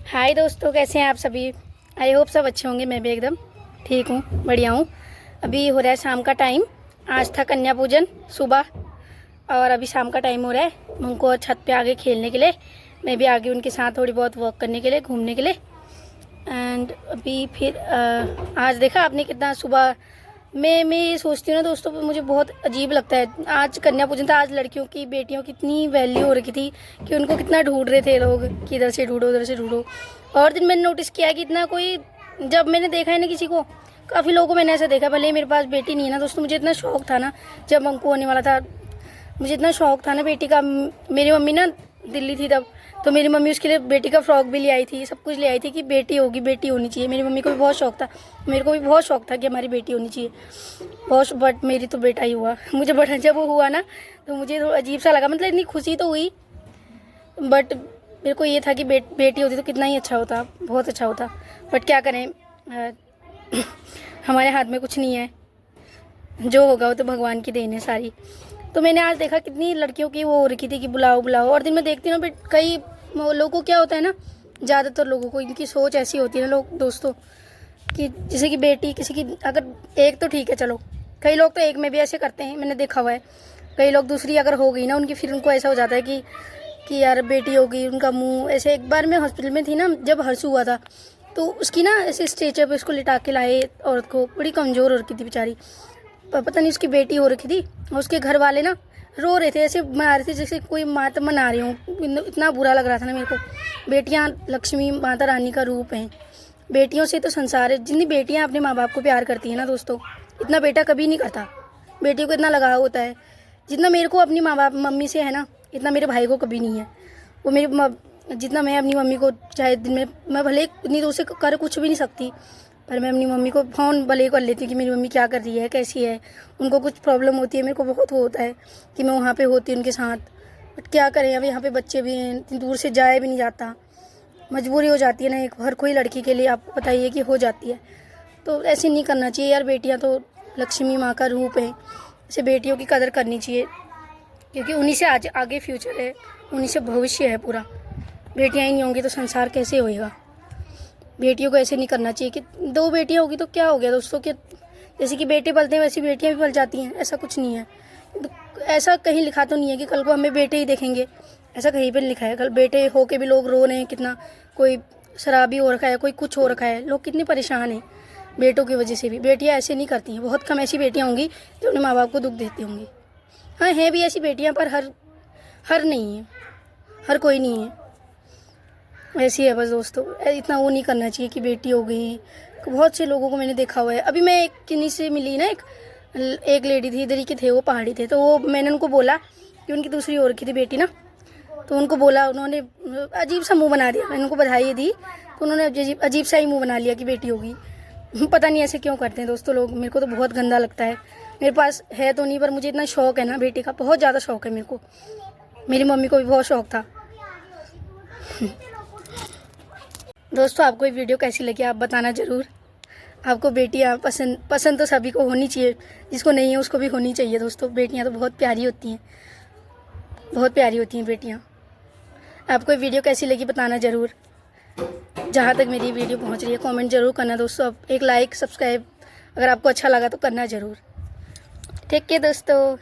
हाय दोस्तों, कैसे हैं आप सभी। आई होप सब अच्छे होंगे। मैं भी एकदम ठीक हूँ, बढ़िया हूँ। अभी हो रहा है शाम का टाइम। आज था कन्या पूजन सुबह और अभी शाम का टाइम हो रहा है। उनको छत पे आगे खेलने के लिए, मैं भी आगे उनके साथ थोड़ी बहुत वॉक करने के लिए, घूमने के लिए। एंड अभी फिर आज देखा आपने कितना सुबह मैं ये सोचती हूँ ना दोस्तों, मुझे बहुत अजीब लगता है। आज कन्या पूजन था, आज लड़कियों की, बेटियों की इतनी वैल्यू हो रखी थी कि उनको कितना ढूंढ रहे थे लोग कि इधर से ढूंढो उधर से ढूंढो। और दिन मैंने नोटिस किया कि इतना कोई, जब मैंने देखा है ना किसी को, काफ़ी लोगों को मैंने ऐसा देखा। भले ही मेरे पास बेटी नहीं है ना दोस्तों, मुझे इतना शौक था ना जब अंकु होने वाला था, मुझे इतना शौक था ना बेटी का। मेरी मम्मी ना दिल्ली थी तब, तो मेरी मम्मी उसके लिए बेटी का फ्रॉक भी ले आई थी, सब कुछ ले आई थी कि बेटी होगी, बेटी होनी चाहिए। मेरी मम्मी को भी बहुत शौक था, मेरे को भी बहुत शौक था कि हमारी बेटी होनी चाहिए बहुत। बट मेरी तो बेटा ही हुआ। मुझे बड़ा जब वो हुआ ना तो मुझे तो अजीब सा लगा, मतलब इतनी खुशी तो हुई, बट मेरे को ये था कि बेटी होती तो कितना ही अच्छा होता, बहुत अच्छा होता। बट क्या करें, हमारे हाथ में कुछ नहीं है, जो होगा वो तो भगवान की देन है सारी। तो मैंने आज देखा कितनी लड़कियों की वो हो रखी थी कि बुलाओ बुलाओ। और दिन में देखती हूँ कई लोगों को क्या होता है ना, ज़्यादातर लोगों को इनकी सोच ऐसी होती है ना लोग दोस्तों, कि जैसे कि बेटी किसी की अगर एक तो ठीक है चलो, कई लोग तो एक में भी ऐसे करते हैं, मैंने देखा हुआ है। कई लोग दूसरी अगर हो गई ना उनकी, फिर उनको ऐसा हो जाता है कि यार बेटी हो गई, उनका मुंह ऐसे। एक बार मैं हॉस्पिटल में थी ना, जब हर्षु हुआ था, तो उसकी ना ऐसे स्ट्रेचर पे उसको लिटा के लाए औरत को, बड़ी कमज़ोर हो रखी थी बेचारी, पता नहीं उसकी बेटी हो रखी थी। और उसके घर वाले ना रो रहे थे, ऐसे मना रहे थे जैसे कोई माता मना रही हूँ। इतना बुरा लग रहा था ना मेरे को। बेटियाँ लक्ष्मी माता रानी का रूप हैं, बेटियों से तो संसार है। जितनी बेटियाँ अपने माँ बाप को प्यार करती हैं ना दोस्तों, इतना बेटा कभी नहीं करता। बेटियों को इतना लगाव होता है जितना मेरे को अपनी माँ बाप मम्मी से है ना, इतना मेरे भाई को कभी नहीं है। वो जितना मैं अपनी मम्मी को, चाहे दिन में मैं भले इतनी दूर से कर कुछ भी नहीं सकती, पर मैं अपनी मम्मी को फ़ोन भले कर लेती हूँ कि मेरी मम्मी क्या कर रही है, कैसी है, उनको कुछ प्रॉब्लम होती है। मेरे को बहुत वो होता है कि मैं वहाँ पे होती उनके साथ। बट क्या करें, अब यहाँ पे बच्चे भी हैं, इतनी दूर से जाया भी नहीं जाता, मजबूरी हो जाती है ना, एक हर कोई लड़की के लिए आपको बताइए कि हो जाती है। तो ऐसे नहीं करना चाहिए यार। बेटियाँ तो लक्ष्मी माँ का रूप है, ऐसे बेटियों की कदर करनी चाहिए, क्योंकि उन्हीं से आज आगे फ्यूचर है, उन्हीं से भविष्य है पूरा। बेटियाँ ही नहीं होंगी तो संसार कैसे होएगा। बेटियों को ऐसे नहीं करना चाहिए कि दो बेटियाँ होगी तो क्या हो गया दोस्तों, कि जैसे कि बेटे पलते हैं वैसी बेटियाँ भी पल जाती हैं, ऐसा कुछ नहीं है। तो ऐसा कहीं लिखा तो नहीं है कि कल को हमें बेटे ही देखेंगे, ऐसा कहीं पर लिखा है। कल बेटे हो के भी लोग रो रहे हैं कितना, कोई शराबी हो रखा है, कोई कुछ हो रखा है, लोग कितने परेशान हैं बेटों की वजह से भी। बेटियाँ ऐसे नहीं करती हैं, बहुत कम ऐसी बेटियाँ होंगी जो अपने माँ बाप को दुख देती होंगी। हाँ हैं भी ऐसी बेटियाँ, पर हर नहीं है, हर कोई नहीं है, ऐसी है बस दोस्तों। इतना वो नहीं करना चाहिए कि बेटी हो गई। बहुत से लोगों को मैंने देखा हुआ है। अभी मैं एक किन्हीं से मिली ना, एक लेडी थी, इधर ही के थे, वो पहाड़ी थे। तो वो मैंने उनको बोला कि उनकी दूसरी हो रखी थी बेटी ना, तो उनको बोला, उन्होंने अजीब सा मुंह बना दिया। मैंने उनको बधाई दी तो उन्होंने अजीब सा ही मुंह बना लिया कि बेटी होगी। पता नहीं ऐसे क्यों करते हैं दोस्तों लोग, मेरे को तो बहुत गंदा लगता है। मेरे पास है तो नहीं, पर मुझे इतना शौक है ना बेटी का, बहुत ज़्यादा शौक है मेरे को। मेरी मम्मी को भी बहुत शौक था। दोस्तों आपको ये वीडियो कैसी लगी आप बताना ज़रूर। आपको बेटियाँ पसंद तो सभी को होनी चाहिए, जिसको नहीं है उसको भी होनी चाहिए दोस्तों। बेटियाँ तो बहुत प्यारी होती हैं, बहुत प्यारी होती हैं बेटियाँ। आपको ये वीडियो कैसी लगी बताना ज़रूर। जहाँ तक मेरी वीडियो पहुँच रही है कमेंट ज़रूर करना दोस्तों। अब एक लाइक सब्सक्राइब अगर आपको अच्छा लगा तो करना ज़रूर। ठीक है दोस्तों।